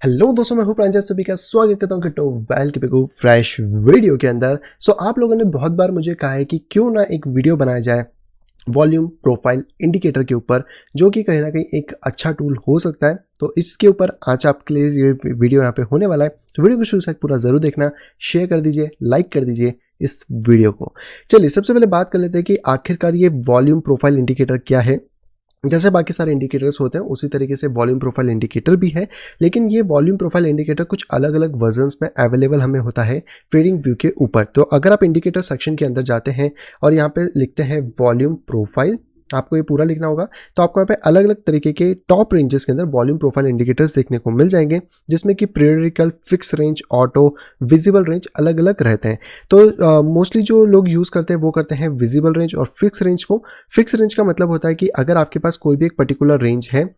Hello दोस्तों, मैं हूं प्रांजल। सभी का स्वागत करता हूं क्रिप्टो वेल के बिगू फ्रेश वीडियो के अंदर। आप लोगों ने बहुत बार मुझे कहा है कि क्यों ना एक वीडियो बनाया जाए वॉल्यूम प्रोफाइल इंडिकेटर के ऊपर, जो कि कहीं ना कहीं एक अच्छा टूल हो सकता है। तो इसके ऊपर आज आपके लिए ये वीडियो यहाँ पे होने वाला है। तो वीडियो को शुरू से पूरा जरूर देखना, शेयर कर दीजिए, लाइक कर दीजिए इस वीडियो को। चलिए सबसे पहले बात कर लेते हैं कि आखिरकार ये वॉल्यूम प्रोफाइल इंडिकेटर क्या है। जैसे बाकी सारे इंडिकेटर्स होते हैं उसी तरीके से वॉल्यूम प्रोफाइल इंडिकेटर भी है, लेकिन ये वॉल्यूम प्रोफाइल इंडिकेटर कुछ अलग अलग वर्जन्स में अवेलेबल हमें होता है ट्रेडिंग व्यू के ऊपर। तो अगर आप इंडिकेटर सेक्शन के अंदर जाते हैं और यहाँ पे लिखते हैं वॉल्यूम प्रोफाइल, आपको ये पूरा लिखना होगा। तो आपको यहाँ पे अलग अलग तरीके के टॉप रेंजेस के अंदर वॉल्यूम प्रोफाइल इंडिकेटर्स देखने को मिल जाएंगे, जिसमें कि periodical, fix range, auto, visible range अलग अलग रहते हैं। तो मोस्टली जो लोग यूज़ करते हैं वो करते हैं विजिबल रेंज और फिक्स रेंज को। फिक्स रेंज का मतलब होता है कि अगर आपके पास कोई भी एक पर्टिकुलर रेंज है,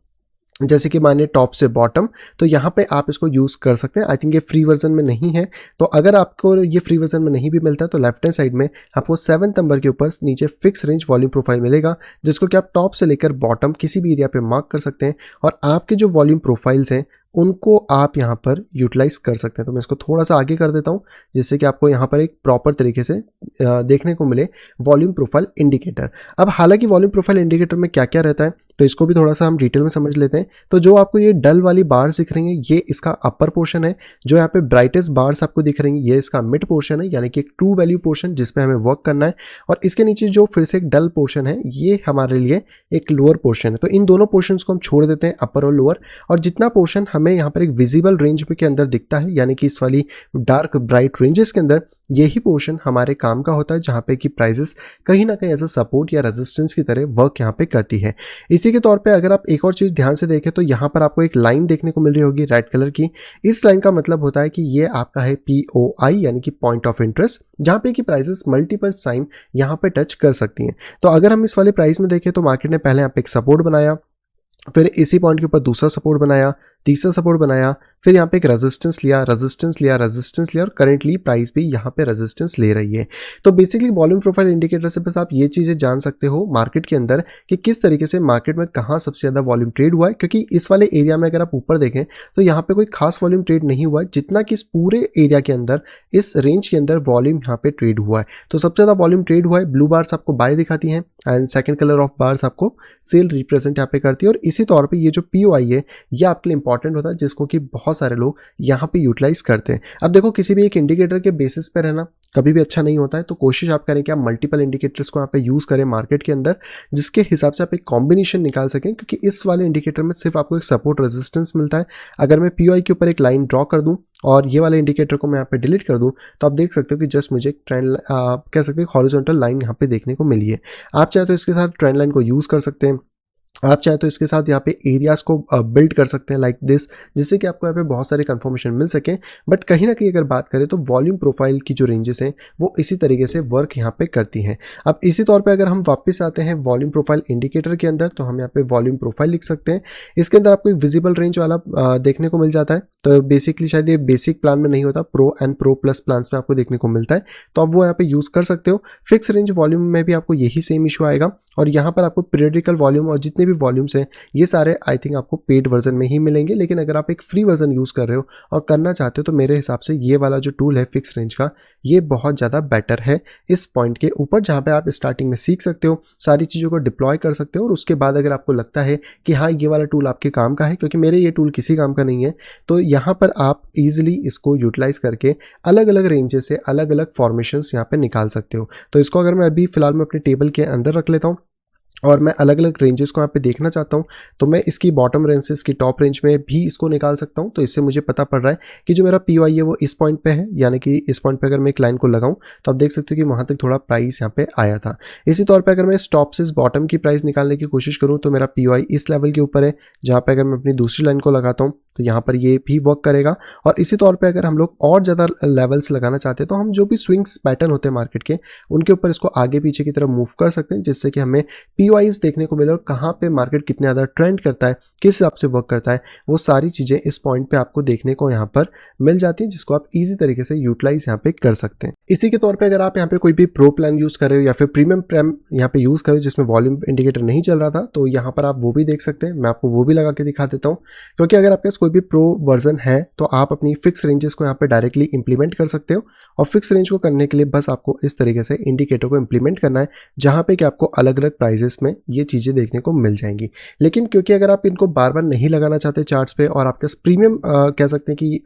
जैसे कि मानिए टॉप से बॉटम, तो यहाँ पे आप इसको यूज़ कर सकते हैं। आई थिंक ये फ्री वर्जन में नहीं है, तो अगर आपको ये फ्री वर्जन में नहीं भी मिलता है तो लेफ्ट हैंड साइड में आपको 7 नंबर के ऊपर नीचे फिक्स रेंज वॉल्यूम प्रोफाइल मिलेगा, जिसको कि आप टॉप से लेकर बॉटम किसी भी एरिया पे मार्क कर सकते हैं और आपके जो वॉल्यूम प्रोफाइल्स हैं उनको आप यहाँ पर यूटिलाइज कर सकते हैं। तो मैं इसको थोड़ा सा आगे कर देता हूँ, जिससे कि आपको यहाँ पर एक प्रॉपर तरीके से देखने को मिले वॉल्यूम प्रोफाइल इंडिकेटर। अब हालांकि वॉल्यूम प्रोफाइल इंडिकेटर में क्या क्या रहता है, तो इसको भी थोड़ा सा हम डिटेल में समझ लेते हैं। तो जो आपको ये डल वाली बार्स दिख रही हैं, ये इसका अपर पोर्शन है। जो यहाँ पे ब्राइटेस्ट बार्स आपको दिख रही हैं, ये इसका मिड पोर्शन है, यानी कि एक ट्रू वैल्यू पोर्शन जिसपे हमें वर्क करना है। और इसके नीचे जो फिर से एक डल पोर्शन है, ये हमारे लिए एक लोअर पोर्शन है। तो इन दोनों पोर्शंस को हम छोड़ देते हैं, अपर और लोअर। और जितना पोर्शन हमें यहाँ पर एक विजिबल रेंज के अंदर दिखता है, यानी कि इस वाली डार्क ब्राइट रेंजेस के अंदर, यही पोर्शन हमारे काम का होता है, जहाँ पे कि प्राइसेस कहीं ना कहीं एज अ सपोर्ट या रेजिस्टेंस की तरह वर्क यहाँ पे करती है। इसी के तौर पे अगर आप एक और चीज़ ध्यान से देखें तो यहाँ पर आपको एक लाइन देखने को मिल रही होगी रेड कलर की। इस लाइन का मतलब होता है कि ये आपका है POI, यानी कि पॉइंट ऑफ इंटरेस्ट, जहाँ पे कि प्राइसेस मल्टीपल टाइम यहाँ पे टच कर सकती हैं। तो अगर हम इस वाले प्राइस में देखें तो मार्केट ने पहले यहाँ पे एक सपोर्ट बनाया, फिर इसी पॉइंट के ऊपर दूसरा सपोर्ट बनाया, तीसरा सपोर्ट बनाया, फिर यहाँ पे एक रेजिस्टेंस लिया, रेजिस्टेंस लिया, रेजिस्टेंस लिया, और करंटली प्राइस भी यहाँ पे रेजिस्टेंस ले रही है। तो बेसिकली वॉल्यूम प्रोफाइल इंडिकेटर से बस आप ये चीज़ें जान सकते हो मार्केट के अंदर कि किस तरीके से मार्केट में कहाँ सबसे ज़्यादा वॉल्यूम ट्रेड हुआ है। क्योंकि इस वाले एरिया में अगर आप ऊपर देखें तो यहाँ पे कोई खास वॉल्यूम ट्रेड नहीं हुआ है, जितना कि इस पूरे एरिया के अंदर, इस रेंज के अंदर वॉल्यूम यहाँ पे ट्रेड हुआ है। तो सबसे ज़्यादा वॉल्यूम ट्रेड हुआ है। ब्लू बार्स आपको बाय दिखाती हैं and second colour of bars आपको सेल रिप्रेजेंट यहाँ पे करती है। और इसी तौर पर ये जो POI है, ये आपके लिए इंपॉर्टेंट होता है, जिसको कि बहुत सारे लोग यहाँ पे यूटिलाइज करते हैं। अब देखो, किसी भी एक इंडिकेटर के बेसिस पे रहना कभी भी अच्छा नहीं होता है। तो कोशिश आप करें कि आप मल्टीपल इंडिकेटर्स को यहाँ पे यूज़ करें मार्केट के अंदर, जिसके हिसाब से आप एक कॉम्बिनेशन निकाल सकें। क्योंकि इस वाले इंडिकेटर में सिर्फ आपको एक सपोर्ट रेजिस्टेंस मिलता है। अगर मैं POI के ऊपर एक लाइन ड्रॉ कर दूँ और ये वाले इंडिकेटर को मैं यहाँ पे डिलीट कर दूँ, तो आप देख सकते हो कि जस्ट मुझे एक ट्रेंड कह सकते हैं हॉरिजॉन्टल लाइन यहाँ पे देखने को मिली है। आप चाहे तो इसके साथ ट्रेंड लाइन को यूज़ कर सकते हैं, आप चाहे तो इसके साथ यहाँ पे एरियाज को बिल्ड कर सकते हैं लाइक दिस, जिससे कि आपको यहाँ पे बहुत सारे कंफर्मेशन मिल सके। बट कहीं ना कहीं अगर बात करें तो वॉल्यूम प्रोफाइल की जो रेंजेस हैं वो इसी तरीके से वर्क यहाँ पे करती हैं। अब इसी तौर पे अगर हम वापस आते हैं वॉल्यूम प्रोफाइल इंडिकेटर के अंदर, तो हम यहाँ पे वॉल्यूम प्रोफाइल लिख सकते हैं। इसके अंदर आपको एक विजिबल रेंज वाला देखने को मिल जाता है। तो बेसिकली शायद ये बेसिक प्लान में नहीं होता, pro and pro plus plan में आपको देखने को मिलता है, तो आप वो यहाँ पे यूज़ कर सकते हो। फिक्स रेंज वॉल्यूम में भी आपको यही सेम इशू आएगा। और यहाँ पर आपको पीरियडिकल वॉल्यूम और जितने भी वॉल्यूम्स हैं, ये सारे आई थिंक आपको पेड वर्जन में ही मिलेंगे। लेकिन अगर आप एक फ्री वर्जन यूज़ कर रहे हो और करना चाहते हो, तो मेरे हिसाब से ये वाला जो टूल है फिक्स रेंज का, ये बहुत ज़्यादा बेटर है इस पॉइंट के ऊपर, जहाँ पे आप स्टार्टिंग में सीख सकते हो, सारी चीज़ों को डिप्लॉय कर सकते हो। और उसके बाद अगर आपको लगता है कि हाँ ये वाला टूल आपके काम का है, क्योंकि मेरे ये टूल किसी काम का नहीं है, तो यहाँ पर आप ईजिली इसको यूटिलाइज करके अलग अलग रेंजेस से अलग अलग फॉर्मेशंस यहाँ पे निकाल सकते हो। तो इसको अगर मैं अभी फिलहाल मैं अपने टेबल के अंदर रख लेता हूँ और मैं अलग अलग रेंजेस को यहाँ पे देखना चाहता हूँ, तो मैं इसकी बॉटम रेंज से इसकी टॉप रेंज में भी इसको निकाल सकता हूँ। तो इससे मुझे पता पड़ रहा है कि जो मेरा POI है वो इस पॉइंट पे है, यानी कि इस पॉइंट पे अगर मैं एक लाइन को लगाऊं तो आप देख सकते हो कि वहाँ तक थोड़ा प्राइस यहाँ पे आया था। इसी तौर पे अगर मैं इस टॉप से इस बॉटम की प्राइस निकालने की कोशिश करूँ तो मेरा POI इस लेवल के ऊपर है, जहाँ पे अगर मैं अपनी दूसरी लाइन को लगाता हूँ तो यहाँ पर ये भी वर्क करेगा। और इसी तौर पे अगर हम लोग और ज़्यादा लेवल्स लगाना चाहते हैं, तो हम जो भी स्विंग्स पैटर्न होते हैं मार्केट के, उनके ऊपर इसको आगे पीछे की तरफ मूव कर सकते हैं, जिससे कि हमें POIs देखने को मिले और कहाँ पे मार्केट कितने ज़्यादा ट्रेंड करता है, किस हिसाब से वर्क करता है, वो सारी चीज़ें इस पॉइंट पे आपको देखने को यहाँ पर मिल जाती हैं, जिसको आप इजी तरीके से यूटिलाइज यहाँ पे कर सकते हैं। इसी के तौर पे अगर आप यहाँ पे कोई भी प्रो प्लान यूज़ कर रहे हो या फिर प्रीमियम प्लान यहाँ पे यूज़ कर रहे हो जिसमें वॉल्यूम इंडिकेटर नहीं चल रहा था, तो यहाँ पर आप वो भी देख सकते हैं। मैं आपको वो भी लगा के दिखा देता हूँ, क्योंकि अगर आपके पास कोई भी प्रो वर्जन है तो आप अपनी फिक्स रेंजेस को यहाँ पे डायरेक्टली इंप्लीमेंट कर सकते हो। और फिक्स रेंज को करने के लिए बस आपको इस तरीके से इंडिकेटर को इंप्लीमेंट करना है, जहाँ पे कि आपको अलग अलग प्राइजेस में ये चीज़ें देखने को मिल जाएंगी। लेकिन क्योंकि अगर आप इनको बार बार नहीं लगाना चाहते चार्ट्स पे और आपके पास प्रीमियम कह सकते हैं कि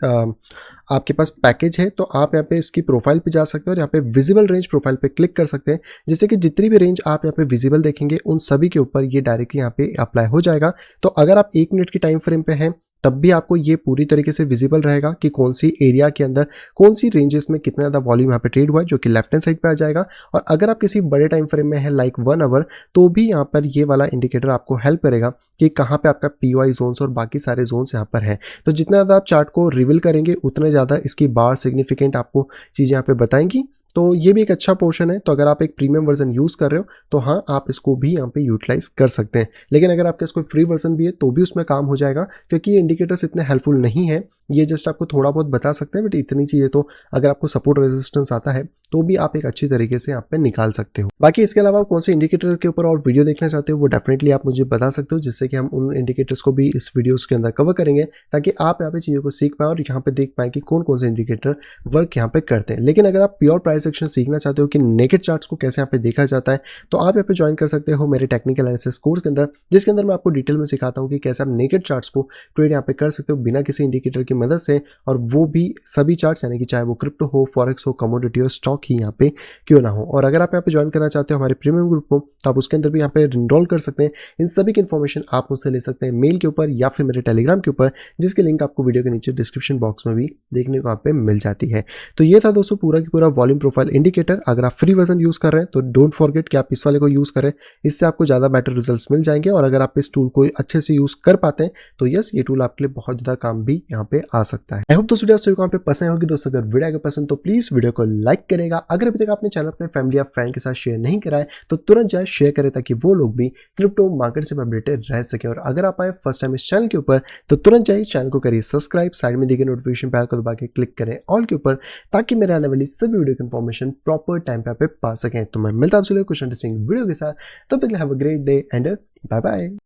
आपके पास पैकेज है, तो आप यहाँ पे इसकी प्रोफाइल पे जा सकते हैं और यहाँ पे विजिबल रेंज प्रोफाइल पे क्लिक कर सकते हैं, जिससे कि जितनी भी रेंज आप यहाँ पे विजिबल देखेंगे उन सभी के ऊपर ये डायरेक्टली यहाँ पे अप्लाई हो जाएगा। तो अगर आप 1 मिनट की टाइम फ्रेम पे हैं तब भी आपको ये पूरी तरीके से विजिबल रहेगा कि कौन सी एरिया के अंदर कौन सी रेंजेस में कितना ज़्यादा वॉल्यूम यहाँ पे ट्रेड हुआ है, जो कि लेफ्ट हैंड साइड पे आ जाएगा। और अगर आप किसी बड़े टाइम फ्रेम में है लाइक 1 आवर, तो भी यहाँ पर ये वाला इंडिकेटर आपको हेल्प करेगा कि कहाँ पे आपका पीओआई जोन्स और बाकी सारे जोन्स यहाँ पर हैं। तो जितना ज़्यादा आप चार्ट को रिवील करेंगे उतने ज़्यादा इसकी बार सिग्निफिकेंट आपको चीज़ें यहाँ पे बताएंगी। तो ये भी एक अच्छा पोर्शन है। तो अगर आप एक प्रीमियम वर्जन यूज़ कर रहे हो तो हाँ, आप इसको भी यहाँ पे यूटिलाइज कर सकते हैं। लेकिन अगर आपके पास कोई फ्री वर्जन भी है तो भी उसमें काम हो जाएगा, क्योंकि ये इंडिकेटर्स इतने हेल्पफुल नहीं है। ये जस्ट आपको थोड़ा बहुत बता सकते हैं, बट इतनी चीज़ें तो अगर आपको सपोर्ट रेजिस्टेंस आता है तो भी आप एक अच्छी तरीके से यहाँ पे निकाल सकते हो। बाकी इसके अलावा आप कौन से इंडिकेटर के ऊपर और वीडियो देखना चाहते हो वो डेफिनेटली आप मुझे बता सकते हो, जिससे कि हम उन इंडिकेटर्स को भी इस वीडियोस के अंदर कवर करेंगे, ताकि आप यहाँ पे चीज़ों को सीख पाएं और यहाँ पे देख पाएं कि कौन कौन से इंडिकेटर वर्क यहाँ पे करते हैं। लेकिन अगर आप प्योर प्राइस एक्शन सीखना चाहते हो कि नेकेड चार्ट्स को कैसे यहाँ पे देखा जाता है, तो आप यहाँ पे ज्वाइन कर सकते हो मेरे टेक्निकल एनालिसिस कोर्स के अंदर, जिसके अंदर मैं आपको डिटेल में सिखाता हूँ कि कैसे आप नेकेड चार्ट्स को ट्रेड यहाँ पे कर सकते हो बिना किसी इंडिकेटर की मदद से, और वो भी सभी चार्ट्स, यानी कि चाहे वो क्रिप्टो हो, फॉरेक्स हो, कमोडिटी हो, स्टॉक ही यहाँ पे क्यों ना हो। और अगर आप यहाँ पे ज्वाइन करना चाहते हो हमारे प्रीमियम ग्रुप को, तो आप उसके अंदर भी यहाँ पे इनरोल कर सकते हैं। इन सभी की इन्फॉर्मेशन आप मुझसे ले सकते हैं मेल के ऊपर या फिर मेरे टेलीग्राम के ऊपर, जिसके लिंक आपको वीडियो के नीचे डिस्क्रिप्शन बॉक्स में भी देखने को यहाँ पे मिल जाती है। तो ये था दोस्तों पूरा की पूरा वॉल्यूम प्रोफाइल इंडिकेटर। अगर आप फ्री वर्जन यूज कर रहे हैं तो डोंट फॉरगेट कि आप इस वाले को यूज करें, इससे आपको ज़्यादा बेटर रिजल्ट्स मिल जाएंगे। और अगर आप इस टूल को अच्छे से यूज कर पाते हैं तो यस, ये टूल आपके लिए बहुत ज़्यादा काम भी यहाँ पे आ सकता है। आई होप दोस्तों वीडियो यहाँ पे पसंद होगी। दोस्तों अगर वीडियो अगर पसंद तो प्लीज वीडियो को लाइक करेगा। अगर अभी तक आपने चैनल अपने फैमिली या फ्रेंड के साथ शेयर नहीं करा है तो तुरंत जाए शेयर करें, ताकि वो लोग भी क्रिप्टो मार्केट से अपडेटेड रह सके। और अगर आप आए फर्स्ट टाइम इस चैनल के ऊपर तो तुरंत जाइए चैनल को करिए सब्सक्राइब, साइड में दिखे नोटिफिकेशन बेल को दबा के क्लिक करें ऑल के ऊपर, ताकि मेरे आने वाली सभी वीडियो की इन्फॉर्मेशन प्रॉपर टाइम पे पा सकें। तो मैं मिलता हूं आपसे कुछ इंटरेस्टिंग वीडियो के साथ, तब तक have a great day and bye bye.